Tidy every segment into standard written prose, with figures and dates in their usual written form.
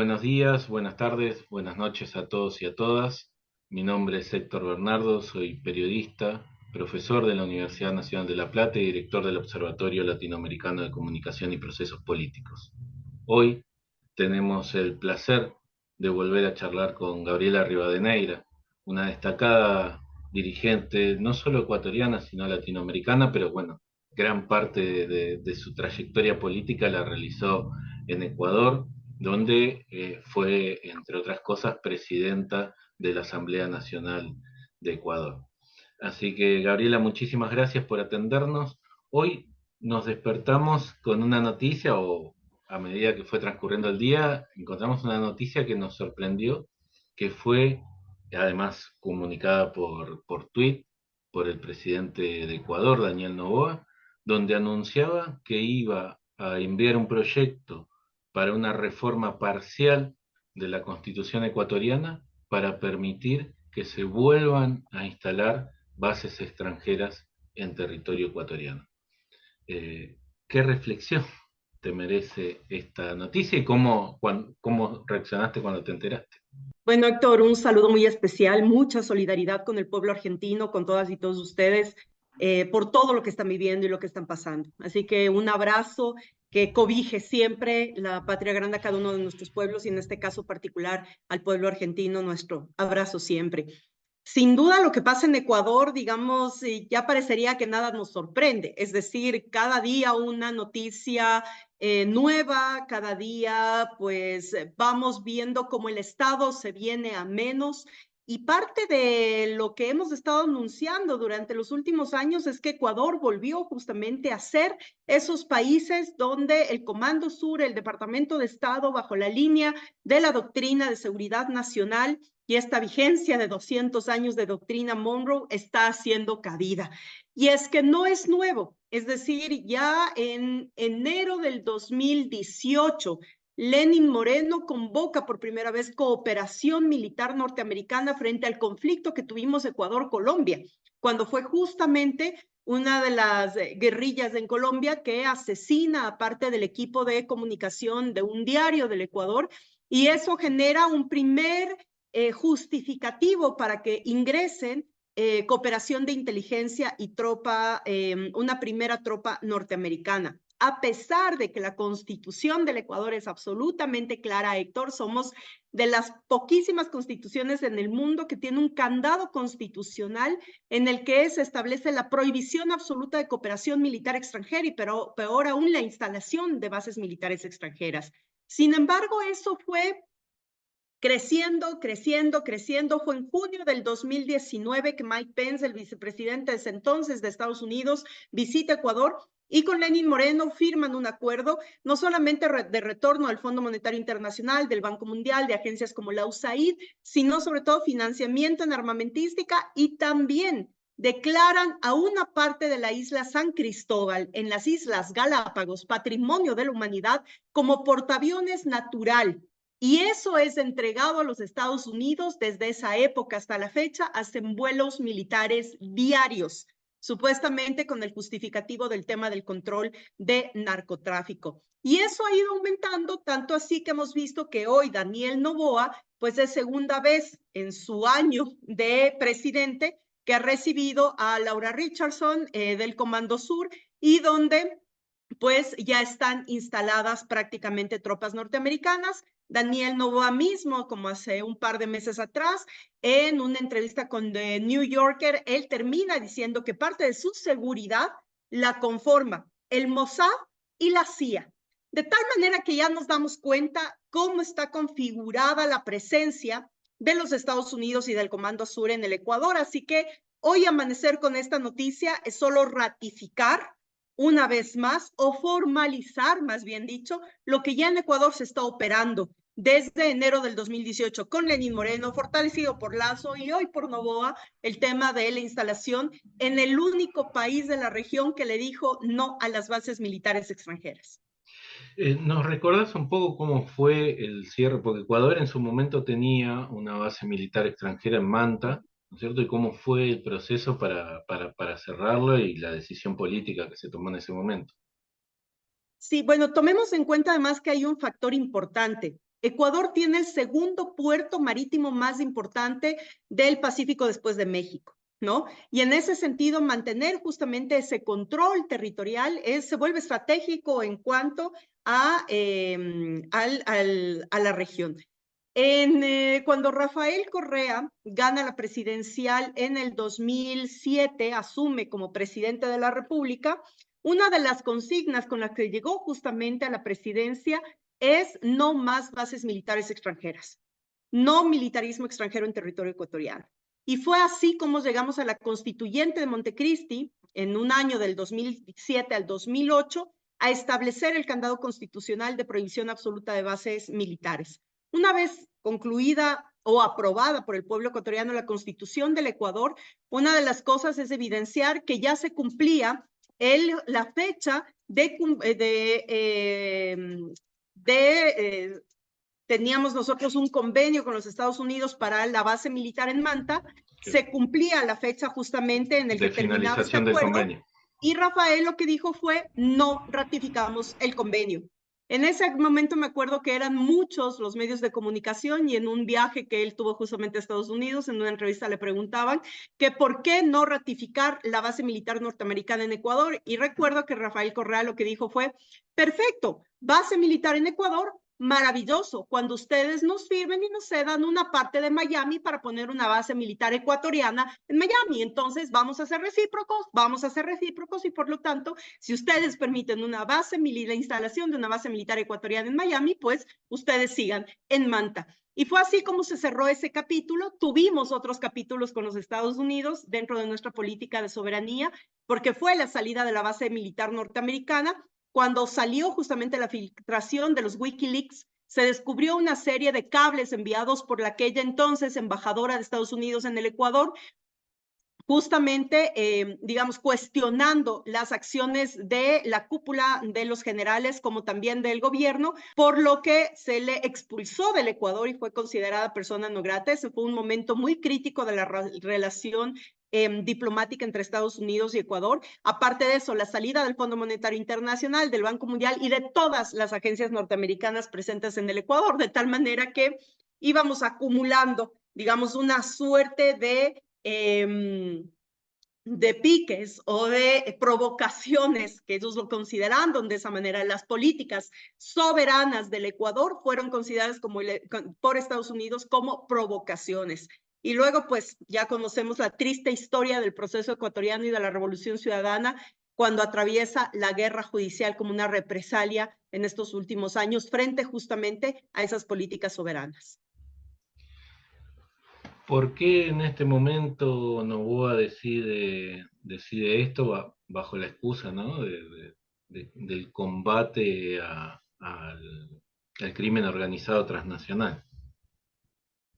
Buenos días, buenas tardes, buenas noches a todos y a todas. Mi nombre es Héctor Bernardo, soy periodista, profesor de la Universidad Nacional de La Plata y director del Observatorio Latinoamericano de Comunicación y Procesos Políticos. Hoy tenemos el placer de volver a charlar con Gabriela Rivadeneira, una destacada dirigente no solo ecuatoriana, sino latinoamericana, pero bueno, gran parte de su trayectoria política la realizó en Ecuador, donde fue, entre otras cosas, presidenta de la Asamblea Nacional de Ecuador. Así que, Gabriela, muchísimas gracias por atendernos. Hoy nos despertamos con una noticia, o a medida que fue transcurriendo el día, encontramos una noticia que nos sorprendió, que fue, además, comunicada por tweet por el presidente de Ecuador, Daniel Noboa, donde anunciaba que iba a enviar un proyecto para una reforma parcial de la Constitución ecuatoriana para permitir que se vuelvan a instalar bases extranjeras en territorio ecuatoriano. Eh, ¿Qué reflexión te merece esta noticia y cómo reaccionaste cuando te enteraste? Bueno, Héctor, un saludo muy especial, mucha solidaridad con el pueblo argentino, con todas y todos ustedes, por todo lo que están viviendo y lo que están pasando. Así que un abrazo que cobije siempre la patria grande a cada uno de nuestros pueblos y en este caso particular al pueblo argentino, nuestro abrazo siempre. Sin duda lo que pasa en Ecuador, digamos, ya parecería que nada nos sorprende, es decir, cada día una noticia nueva, cada día pues vamos viendo cómo el Estado se viene a menos y parte de lo que hemos estado anunciando durante los últimos años es que Ecuador volvió justamente a ser esos países donde el Comando Sur, el Departamento de Estado, bajo la línea de la doctrina de seguridad nacional, y esta vigencia de 200 años de doctrina Monroe está siendo cabida. Y es que no es nuevo, es decir, ya en enero del 2018, Lenin Moreno convoca por primera vez cooperación militar norteamericana frente al conflicto que tuvimos Ecuador-Colombia, cuando fue justamente una de las guerrillas en Colombia que asesina a parte del equipo de comunicación de un diario del Ecuador, y eso genera un primer justificativo para que ingresen cooperación de inteligencia y una primera tropa norteamericana. A pesar de que la constitución del Ecuador es absolutamente clara, Héctor, somos de las poquísimas constituciones en el mundo que tiene un candado constitucional en el que se establece la prohibición absoluta de cooperación militar extranjera y peor aún la instalación de bases militares extranjeras. Sin embargo, eso fue creciendo. Fue en junio del 2019 que Mike Pence, el vicepresidente de ese entonces de Estados Unidos, visita Ecuador y con Lenin Moreno firman un acuerdo, no solamente de retorno al Fondo Monetario Internacional, del Banco Mundial, de agencias como la USAID, sino sobre todo financiamiento en armamentística y también declaran a una parte de la isla San Cristóbal, en las Islas Galápagos, patrimonio de la humanidad, como portaaviones natural. Y eso es entregado a los Estados Unidos desde esa época hasta la fecha, hacen vuelos militares diarios, supuestamente con el justificativo del tema del control de narcotráfico. Y eso ha ido aumentando, tanto así que hemos visto que hoy Daniel Noboa, pues es segunda vez en su año de presidente que ha recibido a Laura Richardson del Comando Sur y donde pues ya están instaladas prácticamente tropas norteamericanas. Daniel Noboa mismo, como hace un par de meses atrás, en una entrevista con The New Yorker, él termina diciendo que parte de su seguridad la conforma el Mossad y la CIA. De tal manera que ya nos damos cuenta cómo está configurada la presencia de los Estados Unidos y del Comando Sur en el Ecuador. Así que hoy amanecer con esta noticia es solo ratificar una vez más o formalizar, más bien dicho, lo que ya en Ecuador se está operando desde enero del 2018 con Lenín Moreno, fortalecido por Lazo y hoy por Noboa, el tema de la instalación en el único país de la región que le dijo no a las bases militares extranjeras. ¿Nos recordás un poco cómo fue el cierre? Porque Ecuador en su momento tenía una base militar extranjera en Manta, ¿no es cierto? ¿Y cómo fue el proceso para cerrarlo y la decisión política que se tomó en ese momento? Sí, bueno, tomemos en cuenta además que hay un factor importante. Ecuador tiene el segundo puerto marítimo más importante del Pacífico después de México, ¿no? Y en ese sentido, mantener justamente ese control territorial se vuelve estratégico en cuanto a la región. Cuando Rafael Correa gana la presidencial en el 2007, asume como presidente de la República, una de las consignas con las que llegó justamente a la presidencia es no más bases militares extranjeras, no militarismo extranjero en territorio ecuatoriano. Y fue así como llegamos a la constituyente de Montecristi en un año del 2007 al 2008 a establecer el candado constitucional de prohibición absoluta de bases militares. Una vez concluida o aprobada por el pueblo ecuatoriano la Constitución del Ecuador, una de las cosas es evidenciar que ya se cumplía la fecha teníamos nosotros un convenio con los Estados Unidos para la base militar en Manta, se cumplía la fecha justamente en el que terminaba este acuerdo, y Rafael lo que dijo fue, no ratificamos el convenio. En ese momento me acuerdo que eran muchos los medios de comunicación y en un viaje que él tuvo justamente a Estados Unidos, en una entrevista le preguntaban que por qué no ratificar la base militar norteamericana en Ecuador, y recuerdo que Rafael Correa lo que dijo fue, perfecto, base militar en Ecuador, maravilloso, cuando ustedes nos firmen y nos cedan una parte de Miami para poner una base militar ecuatoriana en Miami. Entonces vamos a ser recíprocos y por lo tanto, si ustedes permiten una base militar, la instalación de una base militar ecuatoriana en Miami, pues ustedes sigan en Manta. Y fue así como se cerró ese capítulo. Tuvimos otros capítulos con los Estados Unidos dentro de nuestra política de soberanía, porque fue la salida de la base militar norteamericana. Cuando salió justamente la filtración de los Wikileaks, se descubrió una serie de cables enviados por aquella entonces embajadora de Estados Unidos en el Ecuador, justamente, digamos, cuestionando las acciones de la cúpula de los generales como también del gobierno, por lo que se le expulsó del Ecuador y fue considerada persona no grata. Ese fue un momento muy crítico de la relación diplomática entre Estados Unidos y Ecuador. Aparte de eso, la salida del Fondo Monetario Internacional, del Banco Mundial y de todas las agencias norteamericanas presentes en el Ecuador, de tal manera que íbamos acumulando, digamos, una suerte de piques o de provocaciones, que ellos lo consideraron de esa manera. Las políticas soberanas del Ecuador fueron consideradas por Estados Unidos como provocaciones. Y luego, pues, ya conocemos la triste historia del proceso ecuatoriano y de la Revolución Ciudadana, cuando atraviesa la guerra judicial como una represalia en estos últimos años frente justamente a esas políticas soberanas. ¿Por qué en este momento Noboa decide esto bajo la excusa, ¿no? del combate al crimen organizado transnacional?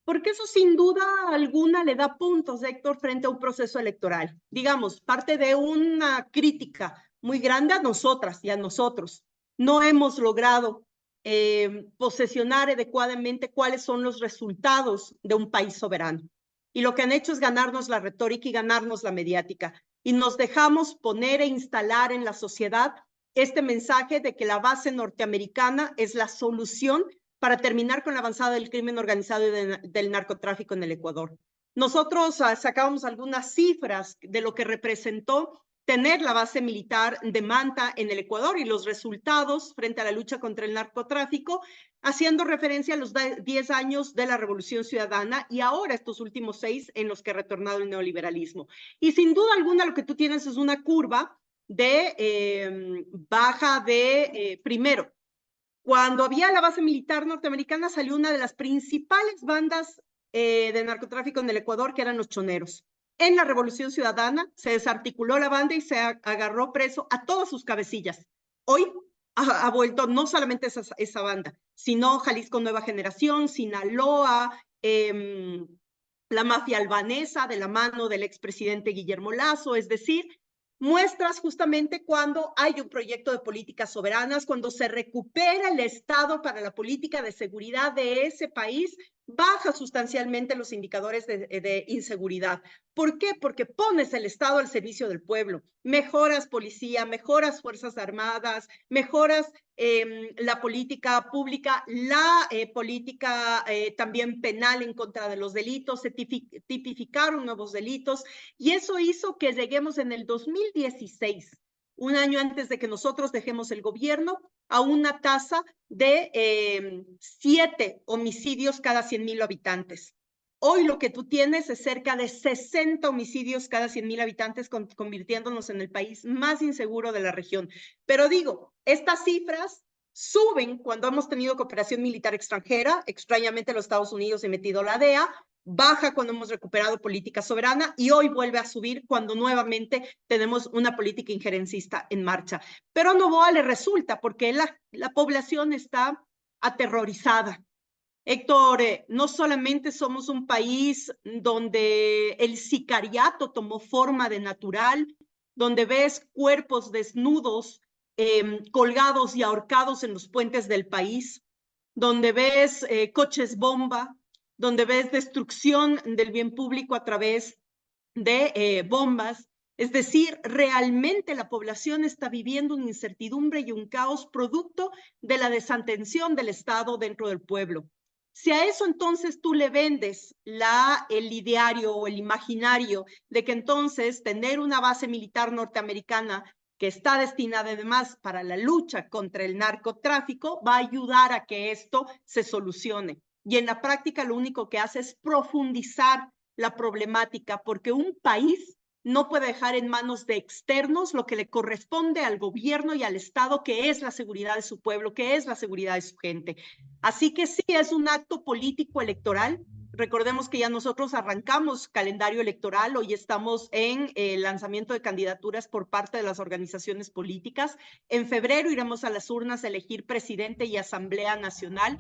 Porque eso sin duda alguna le da puntos, Héctor, frente a un proceso electoral. Digamos, parte de una crítica muy grande a nosotras y a nosotros. No hemos logrado posesionar adecuadamente cuáles son los resultados de un país soberano. Y lo que han hecho es ganarnos la retórica y ganarnos la mediática. Y nos dejamos poner e instalar en la sociedad este mensaje de que la base norteamericana es la solución para terminar con la avanzada del crimen organizado y del narcotráfico en el Ecuador. Nosotros sacábamos algunas cifras de lo que representó tener la base militar de Manta en el Ecuador y los resultados frente a la lucha contra el narcotráfico, haciendo referencia a los 10 años de la Revolución Ciudadana y ahora estos últimos 6 en los que ha retornado el neoliberalismo. Y sin duda alguna lo que tú tienes es una curva de baja de, primero, cuando había la base militar norteamericana salió una de las principales bandas de narcotráfico en el Ecuador, que eran los choneros. En la Revolución Ciudadana se desarticuló la banda y se agarró preso a todas sus cabecillas. Hoy ha vuelto no solamente esa banda, sino Jalisco Nueva Generación, Sinaloa, la mafia albanesa de la mano del expresidente Guillermo Lazo, es decir, muestras justamente cuando hay un proyecto de políticas soberanas, cuando se recupera el Estado para la política de seguridad de ese país, baja sustancialmente los indicadores de inseguridad. ¿Por qué? Porque pones el Estado al servicio del pueblo, mejoras policía, mejoras Fuerzas Armadas, mejoras la política pública, la política también penal en contra de los delitos, se tipificaron nuevos delitos, y eso hizo que lleguemos en el 2016, un año antes de que nosotros dejemos el gobierno, a una tasa de 7 homicidios cada 100,000 habitantes. Hoy lo que tú tienes es cerca de 60 homicidios cada 100,000 habitantes, convirtiéndonos en el país más inseguro de la región. Pero digo, estas cifras suben cuando hemos tenido cooperación militar extranjera, extrañamente los Estados Unidos ha metido la DEA, baja cuando hemos recuperado política soberana y hoy vuelve a subir cuando nuevamente tenemos una política injerencista en marcha. Pero a Noboa le resulta porque la población está aterrorizada. Héctor, no solamente somos un país donde el sicariato tomó forma de natural, donde ves cuerpos desnudos colgados y ahorcados en los puentes del país, donde ves coches bomba, donde ves destrucción del bien público a través de bombas. Es decir, realmente la población está viviendo una incertidumbre y un caos producto de la desatención del Estado dentro del pueblo. Si a eso entonces tú le vendes el ideario o el imaginario de que entonces tener una base militar norteamericana que está destinada además para la lucha contra el narcotráfico, va a ayudar a que esto se solucione. Y en la práctica lo único que hace es profundizar la problemática, porque un país no puede dejar en manos de externos lo que le corresponde al gobierno y al Estado, que es la seguridad de su pueblo, que es la seguridad de su gente. Así que sí, es un acto político electoral. Recordemos que ya nosotros arrancamos calendario electoral, hoy estamos en el lanzamiento de candidaturas por parte de las organizaciones políticas. En febrero iremos a las urnas a elegir presidente y asamblea nacional.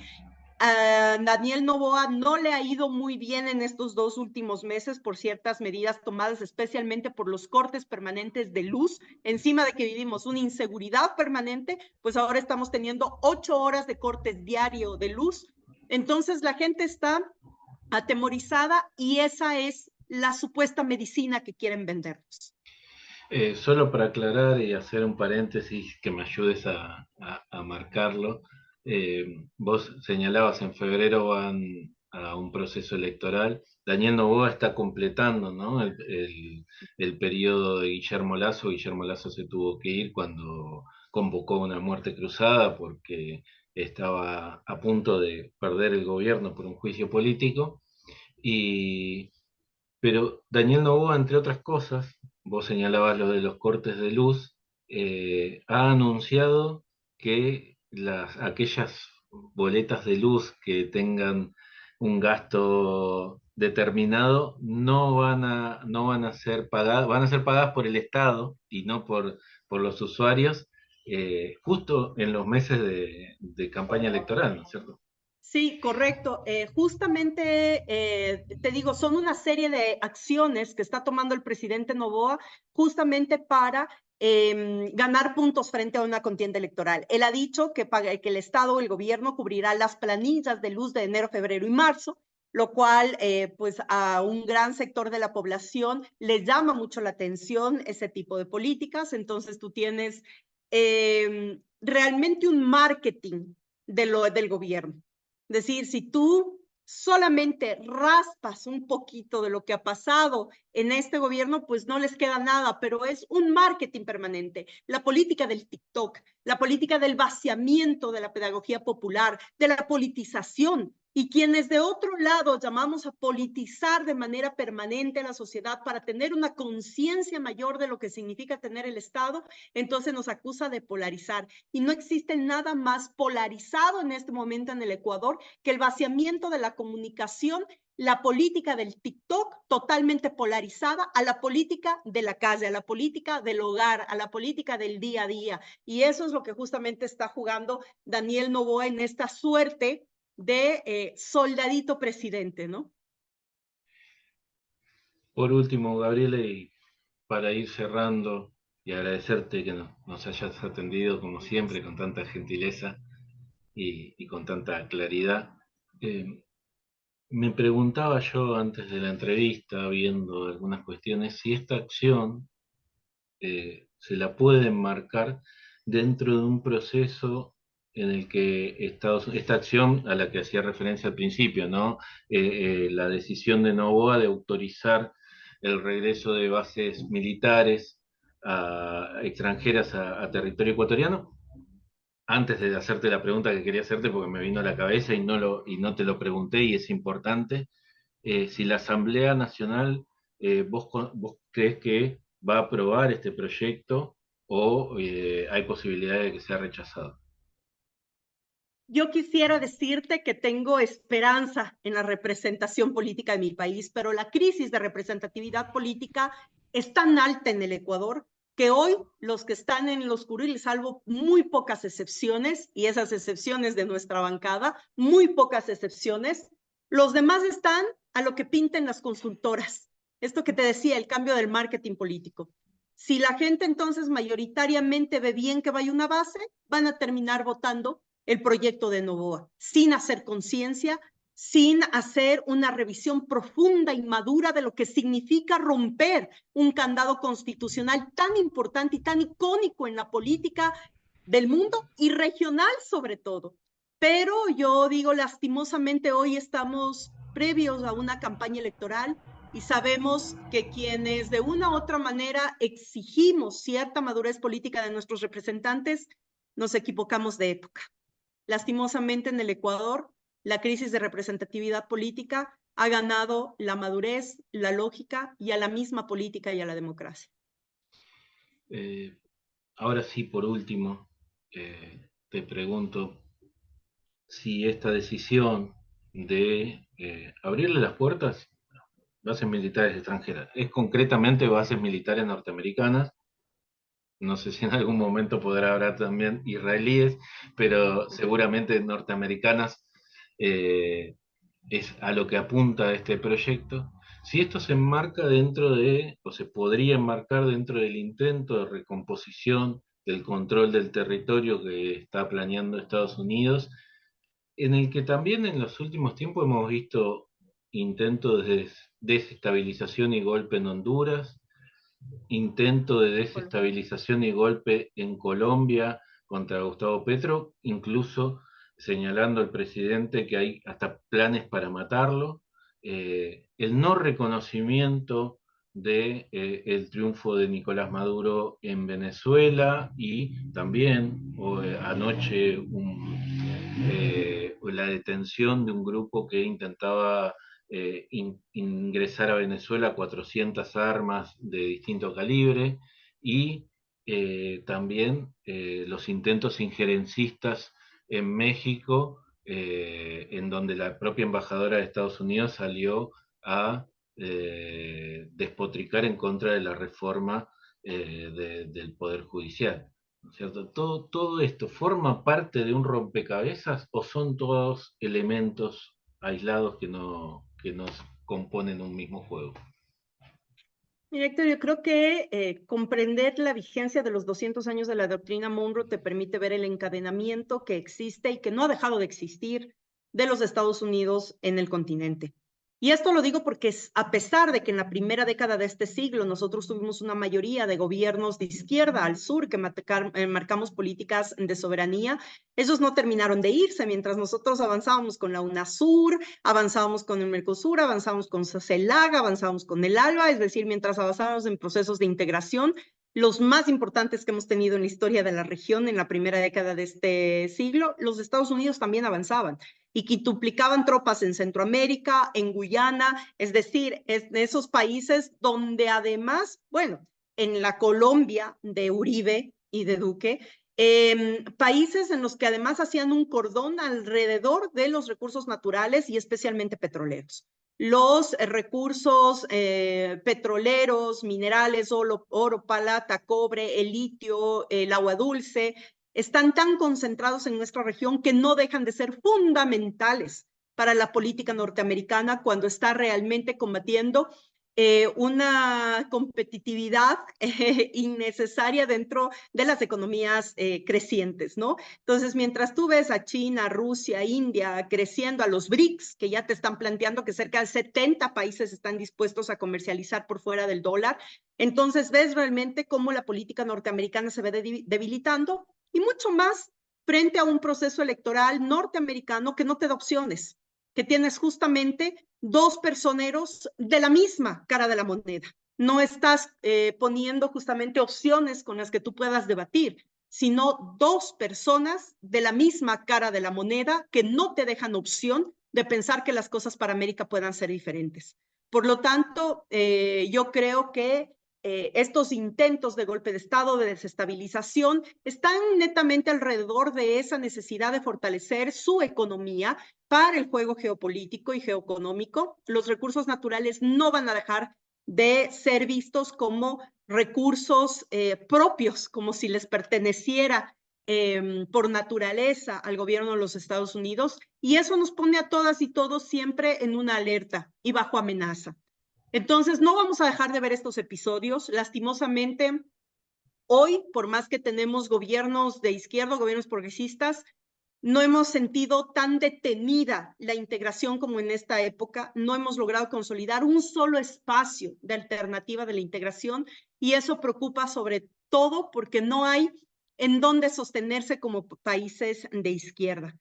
Daniel Noboa no le ha ido muy bien en estos 2 últimos meses por ciertas medidas tomadas, especialmente por los cortes permanentes de luz. Encima de que vivimos una inseguridad permanente, pues ahora estamos teniendo 8 horas de cortes diario de luz. Entonces la gente está atemorizada y esa es la supuesta medicina que quieren vendernos. Solo para aclarar y hacer un paréntesis que me ayudes a marcarlo, vos señalabas en febrero van a un proceso electoral. Daniel Noboa está completando, ¿no? el periodo de Guillermo Lasso. Guillermo Lasso se tuvo que ir cuando convocó una muerte cruzada porque estaba a punto de perder el gobierno por un juicio político. Y pero Daniel Noboa, entre otras cosas, vos señalabas lo de los cortes de luz, ha anunciado que aquellas boletas de luz que tengan un gasto determinado no van a ser pagadas, van a ser pagadas por el Estado y no por los usuarios, justo en los meses de campaña electoral, ¿no es cierto? Sí, correcto. Justamente, te digo, son una serie de acciones que está tomando el presidente Noboa justamente para ganar puntos frente a una contienda electoral. Él ha dicho que el Estado o el gobierno cubrirá las planillas de luz de enero, febrero y marzo, lo cual pues a un gran sector de la población le llama mucho la atención ese tipo de políticas. Entonces tú tienes realmente un marketing del gobierno. Es decir, si tú solamente raspas un poquito de lo que ha pasado en este gobierno, pues no les queda nada, pero es un marketing permanente. La política del TikTok, la política del vaciamiento de la pedagogía popular, de la politización, y quienes de otro lado llamamos a politizar de manera permanente a la sociedad para tener una conciencia mayor de lo que significa tener el Estado, entonces nos acusa de polarizar. Y no existe nada más polarizado en este momento en el Ecuador que el vaciamiento de la comunicación, la política del TikTok totalmente polarizada a la política de la calle, a la política del hogar, a la política del día a día. Y eso es lo que justamente está jugando Daniel Noboa en esta suerte de soldadito presidente, ¿no? Por último, Gabriela, y para ir cerrando y agradecerte que nos hayas atendido como siempre con tanta gentileza y con tanta claridad. eh, Me preguntaba yo antes de la entrevista, viendo algunas cuestiones, si esta acción se la puede enmarcar dentro de un proceso en el que esta acción a la que hacía referencia al principio, ¿no? La decisión de Noboa de autorizar el regreso de bases militares extranjeras a territorio ecuatoriano. Antes de hacerte la pregunta que quería hacerte, porque me vino a la cabeza y no te lo pregunté y es importante, si la Asamblea Nacional, vos crees que va a aprobar este proyecto o hay posibilidad de que sea rechazado. Yo quisiera decirte que tengo esperanza en la representación política de mi país, pero la crisis de representatividad política es tan alta en el Ecuador que hoy los que están en los curules, salvo muy pocas excepciones, y esas excepciones de nuestra bancada, muy pocas excepciones, los demás están a lo que pinten las consultoras. Esto que te decía, el cambio del marketing político. Si la gente entonces mayoritariamente ve bien que vaya una base, van a terminar votando el proyecto de Noboa, sin hacer conciencia, sin hacer una revisión profunda y madura de lo que significa romper un candado constitucional tan importante y tan icónico en la política del mundo y regional sobre todo. Pero yo digo, lastimosamente hoy estamos previos a una campaña electoral y sabemos que quienes de una u otra manera exigimos cierta madurez política de nuestros representantes, nos equivocamos de época. Lastimosamente en el Ecuador, la crisis de representatividad política ha ganado la madurez, la lógica y a la misma política y a la democracia. Eh, Ahora sí, por último, te pregunto si esta decisión de abrirle las puertas a bases militares extranjeras, es concretamente bases militares norteamericanas. No sé si en algún momento podrá haber también israelíes, pero seguramente norteamericanas, eh, es a lo que apunta este proyecto. Si esto se enmarca dentro de, o se podría enmarcar dentro del intento de recomposición del control del territorio que está planeando Estados Unidos, en el que también en los últimos tiempos hemos visto intentos de desestabilización y golpe en Honduras, intento de desestabilización y golpe en Colombia contra Gustavo Petro, incluso señalando al presidente que hay hasta planes para matarlo, el no reconocimiento de el triunfo de Nicolás Maduro en Venezuela y también anoche la detención de un grupo que intentaba ingresar a Venezuela 400 armas de distinto calibre y también los intentos injerencistas en México, en donde la propia embajadora de Estados Unidos salió a despotricar en contra de la reforma del Poder Judicial. ¿No es cierto? Todo esto forma parte de un rompecabezas o son todos elementos aislados que nos componen un mismo juego. Mira, Héctor, yo creo que comprender la vigencia de los 200 años de la doctrina Monroe te permite ver el encadenamiento que existe y que no ha dejado de existir de los Estados Unidos en el continente. Y esto lo digo porque a pesar de que en la primera década de este siglo nosotros tuvimos una mayoría de gobiernos de izquierda al sur que marcamos políticas de soberanía, esos no terminaron de irse mientras nosotros avanzábamos con la UNASUR, avanzábamos con el Mercosur, avanzábamos con CELAC, avanzábamos con el ALBA, es decir, mientras avanzábamos en procesos de integración, los más importantes que hemos tenido en la historia de la región en la primera década de este siglo, los Estados Unidos también avanzaban y quintuplicaban tropas en Centroamérica, en Guyana, es decir, es de esos países donde además, bueno, en la Colombia de Uribe y de Duque, países en los que además hacían un cordón alrededor de los recursos naturales y especialmente petroleros. Los recursos petroleros, minerales, oro, plata, cobre, el litio, el agua dulce, están tan concentrados en nuestra región que no dejan de ser fundamentales para la política norteamericana cuando está realmente combatiendo una competitividad innecesaria dentro de las economías crecientes, ¿no? Entonces, mientras tú ves a China, Rusia, India creciendo, a los BRICS, que ya te están planteando que cerca de 70 países están dispuestos a comercializar por fuera del dólar, entonces ves realmente cómo la política norteamericana se ve debilitando y mucho más frente a un proceso electoral norteamericano que no te da opciones, que tienes justamente dos personeros de la misma cara de la moneda. No estás poniendo justamente opciones con las que tú puedas debatir, sino dos personas de la misma cara de la moneda que no te dejan opción de pensar que las cosas para América puedan ser diferentes. Por lo tanto, yo creo que estos intentos de golpe de Estado, de desestabilización, están netamente alrededor de esa necesidad de fortalecer su economía para el juego geopolítico y geoeconómico. Los recursos naturales no van a dejar de ser vistos como recursos propios, como si les perteneciera por naturaleza al gobierno de los Estados Unidos, y eso nos pone a todas y todos siempre en una alerta y bajo amenaza. Entonces, no vamos a dejar de ver estos episodios. Lastimosamente, hoy, por más que tenemos gobiernos de izquierda, gobiernos progresistas, no hemos sentido tan detenida la integración como en esta época. No hemos logrado consolidar un solo espacio de alternativa de la integración y eso preocupa sobre todo porque no hay en dónde sostenerse como países de izquierda.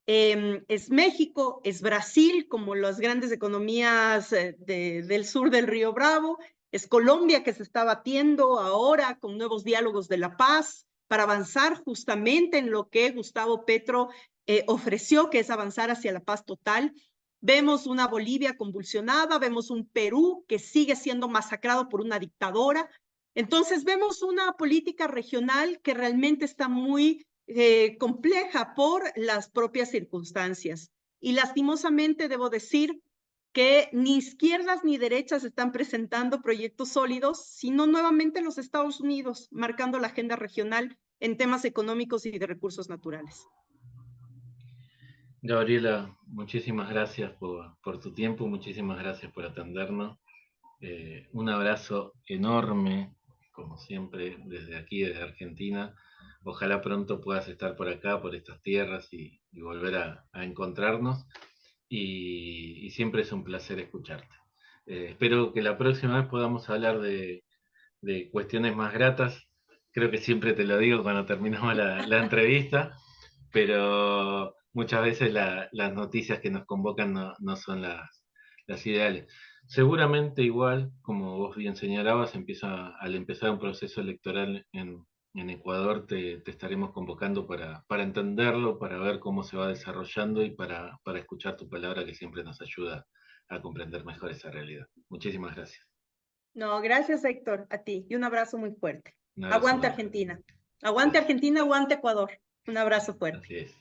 Es México, es Brasil, como las grandes economías del sur del Río Bravo, es Colombia que se está batiendo ahora con nuevos diálogos de la paz para avanzar justamente en lo que Gustavo Petro ofreció, que es avanzar hacia la paz total. Vemos una Bolivia convulsionada, vemos un Perú que sigue siendo masacrado por una dictadora. Entonces vemos una política regional que realmente está muy compleja por las propias circunstancias. Y lastimosamente debo decir que ni izquierdas ni derechas están presentando proyectos sólidos, sino nuevamente los Estados Unidos marcando la agenda regional en temas económicos y de recursos naturales. Gabriela, muchísimas gracias por tu tiempo, muchísimas gracias por atendernos. Un abrazo enorme, como siempre, desde aquí, desde Argentina. Ojalá pronto puedas estar por acá, por estas tierras y volver a encontrarnos. Y siempre es un placer escucharte. Espero que la próxima vez podamos hablar de cuestiones más gratas. Creo que siempre te lo digo cuando terminamos la entrevista, pero muchas veces las noticias que nos convocan no son las ideales. Seguramente igual, como vos bien señalabas, al empezar un proceso electoral en Ecuador, te estaremos convocando para entenderlo, para ver cómo se va desarrollando y para escuchar tu palabra que siempre nos ayuda a comprender mejor esa realidad. Muchísimas gracias. No, gracias Héctor, a ti y un abrazo muy fuerte. Un abrazo Aguante grande. Argentina. Aguante Gracias. Argentina, aguante Ecuador. Un abrazo fuerte. Así es.